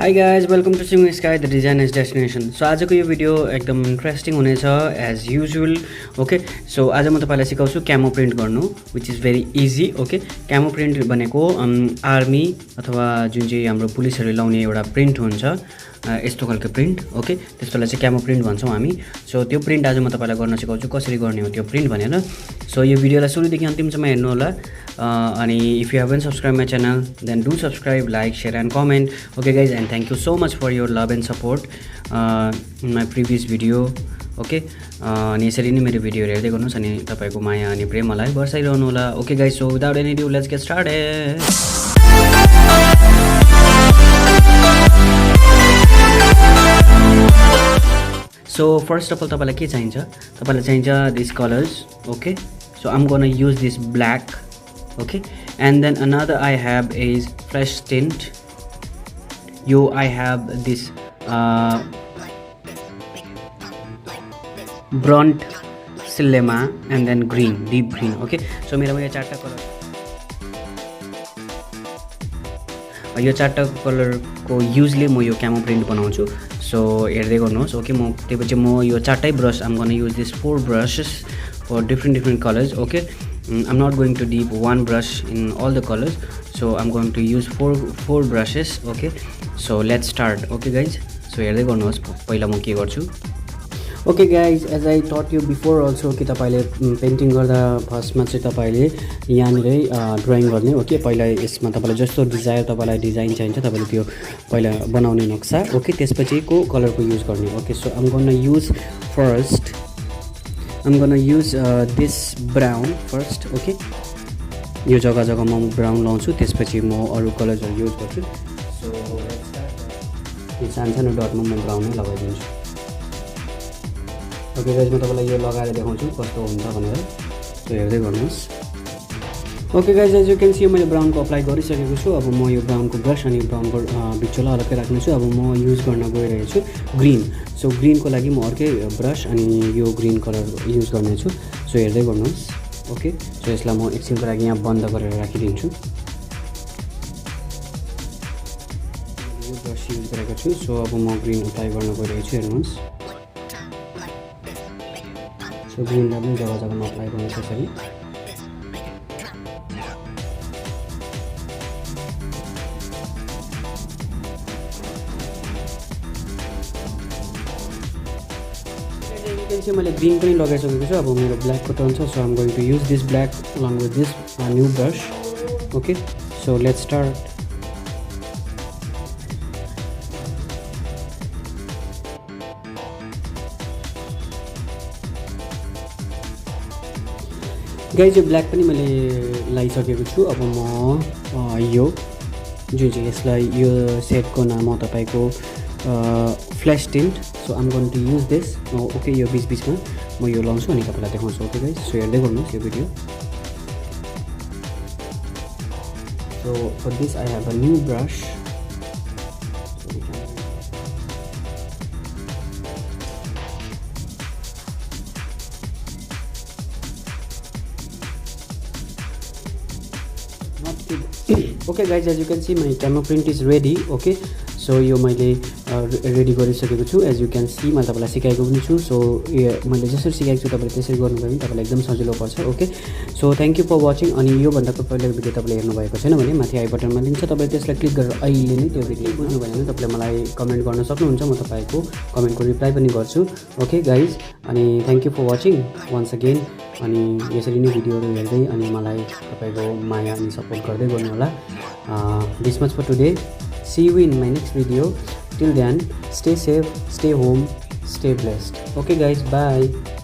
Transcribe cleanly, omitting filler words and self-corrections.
Hi guys, welcome to Sewingsky, the designer's destination. So आजको यो video एकदम interesting हुनेछ एज युजुअल. ओके, सो आज म तपाईलाई सिकाउँछु क्यामो प्रिन्ट गर्नु, which is very easy. Okay, camo print भनेको आर्मी अथवा जुन चाहिँ हाम्रो पुलिसहरूले लाउने एउटा प्रिन्ट हुन्छ, यस्तो खालको प्रिन्ट. ओके, त्यस्तोलाई चाहिँ क्यामो प्रिन्ट भन्छौँ हामी. सो त्यो प्रिन्ट आज म तपाईलाई गर्न सिकाउँछु कसरी गर्ने हो त्यो प्रिन्ट भनेर. सो यो भिडियोलाई सुरुदेखि अन्तिमसम्म हेर्नु होला. अनि if you haven't subscribe my channel then do subscribe, like, share and comment. Okay guys, and thank you so much for your love and support in my previous video. Okay, अनि यसरी नै मेरो भिडियोहरू हेर्दै गर्नुहोस् अनि तपाईँको माया अनि प्रेम मलाई बर्साइरहनु होला. Okay guys, so without any due let's get started. So first of all तपाईँलाई के चाहिन्छ? तपाईँलाई चाहिन्छ this colours. Okay, so I'm gonna use this black. Okay, and then another I have is fresh tint. I have this burnt silema and then green, deep green. Okay, so मेरोमा यो चारवटा colour, यो चारवटा कलरको युजले म यो chemo print बनाउँछु. So हेर्दै गर्नुहोस्. ओके, म त्यसपछि म यो चारवटै brush, I'm gonna use this 4 brushes for different colors. Okay, I'm not going to dip one brush in all the colors, so I'm going to use four brushes. Okay, so let's start. Okay guys, so हेर्दै गर्नुहोस् पहिला म के गर्छु. Okay guys, as I टट you before also कि तपाईँले painting गर्दा फर्स्टमा चाहिँ तपाईँले यहाँनिरै ड्रइङ गर्ने. ओके, पहिला यसमा तपाईँलाई जस्तो डिजायर, तपाईँलाई डिजाइन चाहिन्छ तपाईँले त्यो पहिला बनाउने नक्सा. ओके, त्यसपछिको कलरको युज गर्ने. Okay, so I'm gonna use first, I'm gonna use this brown first. Okay, यो जग्गा जग्गामा म ब्राउन लाउँछु, त्यसपछि म अरू कलर्सहरू युज गर्छु. सो यो सानो डटमा म ब्राउनै लगाइदिन्छु. ओके गाइज, म तपाईँलाई यो लगाएर देखाउँछु कस्तो हुन्छ भनेर. सो हेर्दै गर्नुहोस्. Okay guys, as you can see मैले ब्राउनको अप्लाई गरिसकेको छु. अब म यो ब्राउनको ब्रस अनि ब्राउनको बिचोला अलग्गै राख्नेछु. अब म युज गर्न गइरहेको छु ग्रिन. सो ग्रिनको लागि म अर्कै ब्रस अनि यो ग्रिन कलर युज गर्नेछु. सो हेर्दै गर्नुहोस्. ओके, सो यसलाई म एकछिनको लागि यहाँ बन्द गरेर राखिदिन्छु. यो ब्रस युज गरेको छु. सो अब म ग्रिन अप्लाई गर्न गइरहेको छु. हेर्नुहोस्. सो ग्रिनलाई पनि जग्गा जग्गामा अप्लाई गर्नु त्यसरी. मैले ग्रिन पनि लगाइसकेको छु. अब मेरो ब्ल्याकको टर्न छ. So I'm going to use this black along with this new brush. Okay, so let's start. Guys, यो ब्ल्याक पनि मैले लगाइसकेको छु. अब म यो जुन चाहिँ यसलाई यो सेटको नाम हो तपाईँको flash tint. So I'm going to use this. Okay, यो बिचमा म यो लाउँछु अनि तपाईँलाई देखाउँछु. ओके गाइज, सो हेर्दै गर्नुहोस् यो video. So for this I have a new brush. Okay guys, as you can see my camo print is ready. Okay, so यो मैले रेडी गरिसकेको छु. एज यु क्यान सी मैले तपाईँलाई सिकाएको पनि छु. सो मैले जसरी सिकाएको छु तपाईँले त्यसरी गर्नुभयो भने तपाईँलाई एकदम सजिलो पर्छ. Okay, so thank you for watching. अनि योभन्दाको पहिलाको भिडियो तपाईँले हेर्नुभएको छैन भने माथि आई बटनमा लिङ्क छ, तपाईँले त्यसलाई क्लिक गरेर अहिले नै त्यो भिडियो बुझ्नुभयो भने तपाईँले मलाई कमेन्ट गर्न सक्नुहुन्छ. म तपाईँको कमेन्टको रिप्लाई पनि गर्छु. ओके गाइज, अनि thank you for watching once again. अनि यसरी नै भिडियोहरू हेर्दै अनि मलाई तपाईँको माया अनि सपोर्ट गर्दै गर्नु होला. This much for today. See you in my next video. Till then, stay safe, stay home, stay blessed. Okay guys, bye.